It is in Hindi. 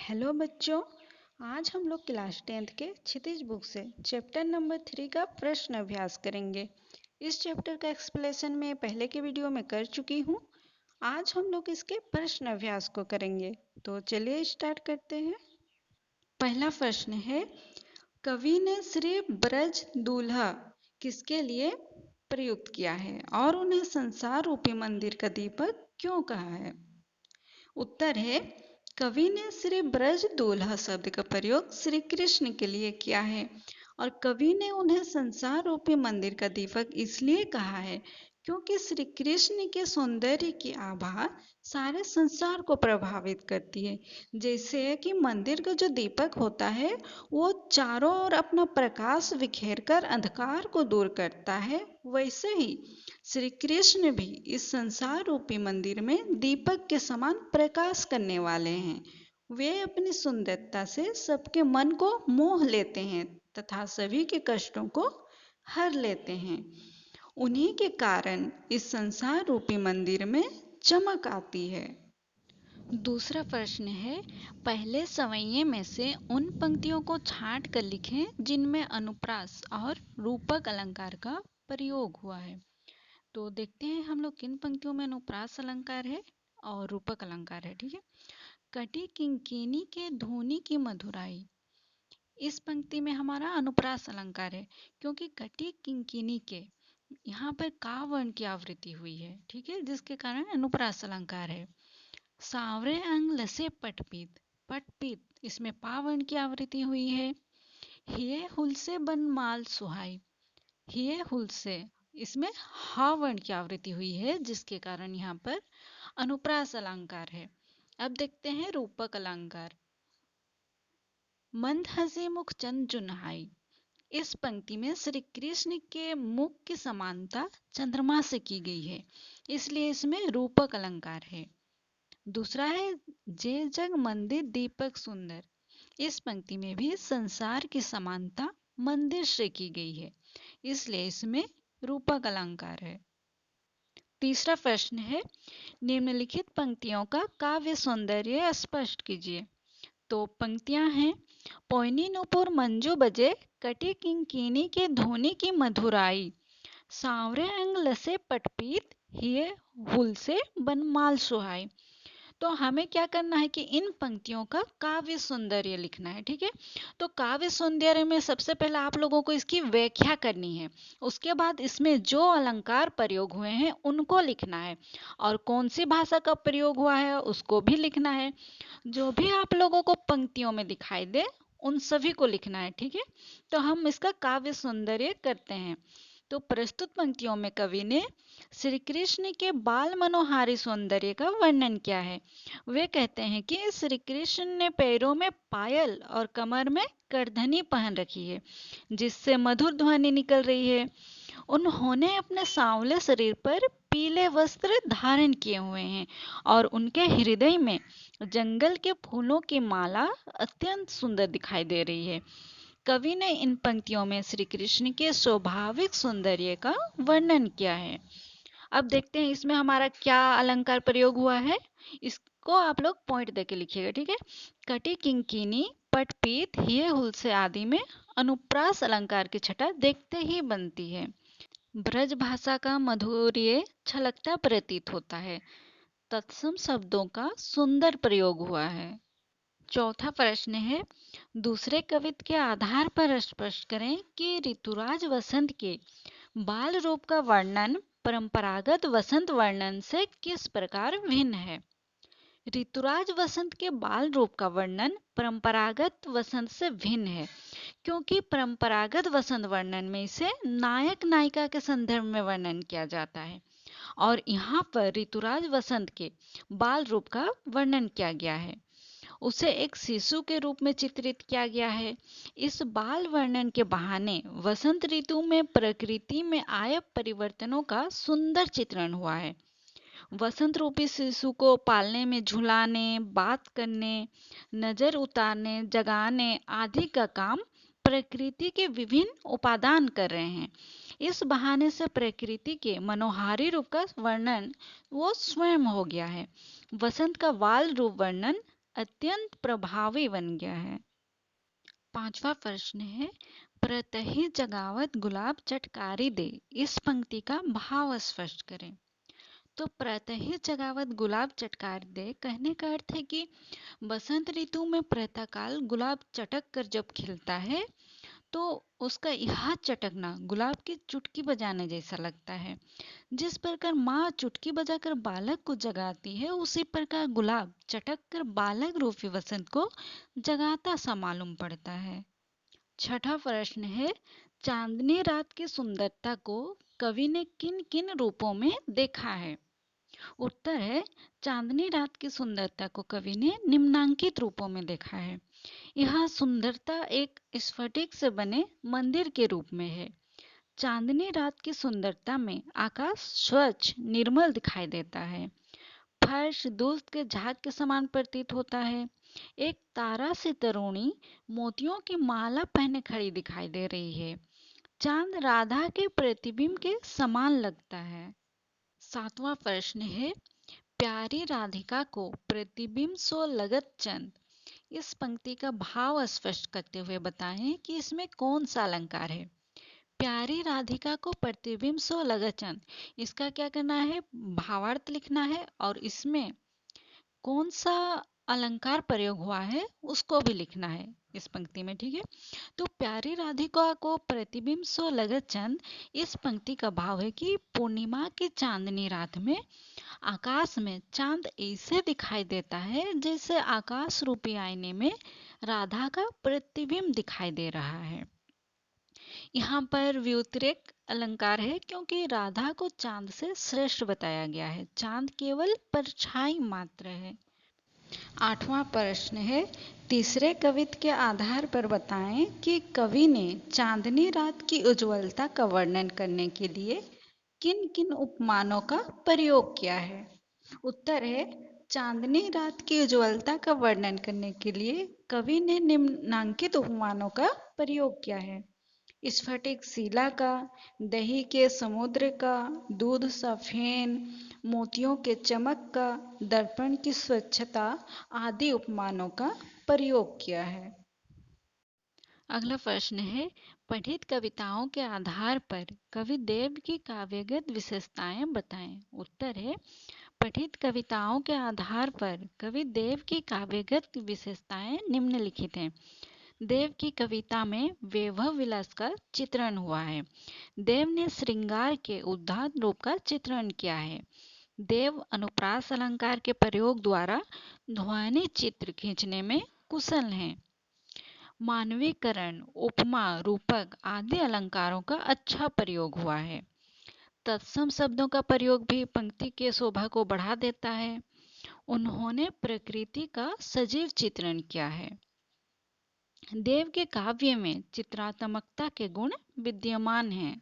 हेलो बच्चों, आज हम लोग क्लास 10th के क्षितिज बुक से चैप्टर नंबर 3 का प्रश्न अभ्यास करेंगे। इस चैप्टर का एक्सप्लेनेशन मैं पहले के वीडियो में कर चुकी हूँ। आज हम लोग इसके प्रश्न अभ्यास को करेंगे, तो चलिए स्टार्ट करते हैं। पहला प्रश्न है, कवि ने श्री ब्रज दूल्हा किसके लिए प्रयुक्त किया है और उन्हें संसार रूपी मंदिर का दीपक क्यों कहा है? उत्तर है, कवि ने श्री ब्रज दूल्हा शब्द का प्रयोग श्री कृष्ण के लिए किया है और कवि ने उन्हें संसार रूपी मंदिर का दीपक इसलिए कहा है क्योंकि श्री कृष्ण के सौंदर्य की आभा सारे संसार को प्रभावित करती है। जैसे कि मंदिर का जो दीपक होता है वो चारों ओर अपना प्रकाश बिखेर कर अंधकार को दूर करता है, वैसे ही श्री कृष्ण भी इस संसार रूपी मंदिर में दीपक के समान प्रकाश करने वाले हैं। वे अपनी सुंदरता से सबके मन को मोह लेते हैं तथा सभी के कष्टों को हर लेते हैं। उन्हीं के कारण इस संसार रूपी मंदिर में चमक आती है। दूसरा प्रश्न है, पहले सवैये में से उन पंक्तियों को छांट कर लिखें जिनमें अनुप्रास और रूपक अलंकार का प्रयोग हुआ है। तो देखते हैं हम लोग किन पंक्तियों में अनुप्रास अलंकार है और रूपक अलंकार है। ठीक है, कटी किंकिनी के ध्वनि की मधुराई, इस पंक्ति में हमारा अनुप्रास अलंकार है क्योंकि कटी किंकिनी के यहाँ पर का वर्ण की आवृत्ति हुई है। ठीक है, जिसके कारण अनुप्रास अलंकार है। सांवरे अंग लसे पटपीत, पटपीत इसमें पा वर्ण की आवृत्ति हुई है। हिये हुलसे बन माल सुहाई, हिये हुलसे इसमें हा वर्ण की आवृत्ति हुई है, जिसके कारण यहाँ पर अनुप्रास अलंकार है। अब देखते हैं रूपक अलंकार। मंद हंसी मुख चंद जुनहाई, इस पंक्ति में श्री कृष्ण के मुख की समानता चंद्रमा से की गई है, इसलिए इसमें रूपक अलंकार है। दूसरा है, जे जग मंदिर दीपक सुंदर, इस पंक्ति में भी संसार की समानता मंदिर से की गई है, इसलिए इसमें रूपक अलंकार है। तीसरा प्रश्न है, निम्नलिखित पंक्तियों का काव्य सौंदर्य स्पष्ट कीजिए। तो पंक्तियां हैं, पोयनी नुपुर मंजू बजे, कटी किंकिनी के ध्वनि की मधुराई, सांवरे अंग लसे पटपीत, हिये हुलसे बनमाल सुहाई। तो हमें क्या करना है कि इन पंक्तियों का काव्य सौंदर्य लिखना है। ठीक है, तो काव्य सौंदर्य में सबसे पहले आप लोगों को इसकी व्याख्या करनी है, उसके बाद इसमें जो अलंकार प्रयोग हुए हैं उनको लिखना है और कौन सी भाषा का प्रयोग हुआ है उसको भी लिखना है। जो भी आप लोगों को पंक्तियों में दिखाई दे उन सभी को लिखना है। ठीक है, तो हम इसका काव्य सौंदर्य करते हैं। तो प्रस्तुत पंक्तियों में कवि ने श्री कृष्ण के बाल मनोहारी सौंदर्य का वर्णन किया है। वे कहते हैं कि श्री कृष्ण ने पैरों में पायल और कमर में करधनी पहन रखी है, जिससे मधुर ध्वनि निकल रही है। उन्होंने अपने सांवले शरीर पर पीले वस्त्र धारण किए हुए हैं और उनके हृदय में जंगल के फूलों की माला अत्यंत सुंदर दिखाई दे रही है। कवि ने इन पंक्तियों में श्री कृष्ण के स्वाभाविक सौंदर्य का वर्णन किया है। अब देखते हैं इसमें हमारा क्या अलंकार प्रयोग हुआ है, इसको आप लोग पॉइंट देके लिखिएगा। ठीक है, कटी किंकिनी पटपीत हिये हुलसे आदि में अनुप्रास अलंकार की छटा देखते ही बनती है। ब्रज भाषा का माधुर्य छलकता प्रतीत होता है, तत्सम शब्दों का सुंदर प्रयोग हुआ है। चौथा प्रश्न है, दूसरे कवित्व के आधार पर स्पष्ट करें कि ऋतुराज वसंत के बाल रूप का वर्णन परंपरागत वसंत वर्णन से किस प्रकार भिन्न है। ऋतुराज वसंत के बाल रूप का वर्णन परंपरागत वसंत से भिन्न है क्योंकि परंपरागत वसंत वर्णन में इसे नायक नायिका के संदर्भ में वर्णन किया जाता है और यहाँ पर ऋतुराज वसंत के बाल रूप का वर्णन किया गया है, उसे एक शिशु के रूप में चित्रित किया गया है। इस बाल वर्णन के बहाने वसंत ऋतु में प्रकृति में आए परिवर्तनों का सुंदर चित्रण हुआ है। वसंत रूपी शिशु को पालने में झुलाने, बात करने, नजर उतारने, जगाने आदि का काम प्रकृति के विभिन्न उपादान कर रहे हैं। इस बहाने से प्रकृति के मनोहारी रूप का वर्णन वो स्वयं हो गया है। वसंत का बाल रूप वर्णन अत्यंत प्रभावी बन गया है। पांचवा प्रश्न है, प्रतहि जगावत गुलाब चटकारी दे, इस पंक्ति का भाव स्पष्ट करें। तो प्रतहि जगावत गुलाब चटकार दे कहने का अर्थ है कि बसंत ऋतु में प्रातःकाल गुलाब चटक कर जब खिलता है तो उसका यह चटकना गुलाब की चुटकी बजाने जैसा लगता है। जिस प्रकार माँ चुटकी बजाकर बालक को जगाती है, उसी प्रकार गुलाब चटक कर बालक रूपी वसंत को जगाता सा मालूम पड़ता है। छठा प्रश्न है, चांदनी रात की सुंदरता को कवि ने किन किन रूपों में देखा है। उत्तर है, चांदनी रात की सुंदरता को कवि ने निम्नांकित रूपों में देखा है। यह सुंदरता एक स्फटिक से बने मंदिर के रूप में है। चांदनी रात की सुंदरता में आकाश स्वच्छ निर्मल दिखाई देता है। फर्श दूध के झाग के समान प्रतीत होता है। एक तारा सी तरुणी मोतियों की माला पहने खड़ी दिखाई दे रही है। चांद राधा के प्रतिबिंब के समान लगता है। सातवां प्रश्न है, प्यारी राधिका को प्रतिबिंब सो लगत चंद, इस पंक्ति का भाव स्पष्ट करते हुए बताएं कि इसमें कौन सा अलंकार है। प्यारी राधिका को प्रतिबिंब सो लगत चंद, इसका क्या करना है, भावार्थ लिखना है और इसमें कौन सा अलंकार प्रयोग हुआ है उसको भी लिखना है इस पंक्ति में। ठीक है, तो प्यारी राधिका को प्रतिबिंब सो लगत चंद, इस पंक्ति का भाव है कि पूर्णिमा की चांदनी रात में आकाश में चांद ऐसे दिखाई देता है जैसे आकाश रूपी आईने में राधा का प्रतिबिंब दिखाई दे रहा है। यहाँ पर व्युतिरेक अलंकार है क्योंकि राधा को चांद से श्रेष्ठ बताया गया है। चांद केवल परछाई मात्र है। आठवां प्रश्न है, तीसरे कवित्त के आधार पर बताएं कि कवि ने चांदनी रात की उज्ज्वलता का वर्णन करने के लिए किन किन उपमानों का प्रयोग किया है। उत्तर है, चांदनी रात की उज्ज्वलता का वर्णन करने के लिए कवि ने निम्नांकित उपमानों का प्रयोग किया है। स्फटिक शिला का, दही के समुद्र का, दूध सा फेन, मोतियों के चमक का, दर्पण की स्वच्छता आदि उपमानों का प्रयोग किया है। अगला प्रश्न है, पठित कविताओं के आधार पर कवि देव की काव्यगत विशेषताएं बताएं। उत्तर है, पठित कविताओं के आधार पर कवि देव की काव्यगत विशेषताएं निम्नलिखित हैं। देव की कविता में वैभव विलास का चित्रण हुआ है। देव ने श्रृंगार के उदात्त रूप का चित्रण किया है। देव अनुप्रास अलंकार के प्रयोग द्वारा ध्वनि चित्र खींचने में कुशल हैं। मानवीकरण, उपमा, रूपक आदि अलंकारों का अच्छा प्रयोग हुआ है। तत्सम शब्दों का प्रयोग भी पंक्ति के शोभा को बढ़ा देता है। उन्होंने प्रकृति का सजीव चित्रण किया है। देव के काव्य में चित्रात्मकता के गुण विद्यमान हैं।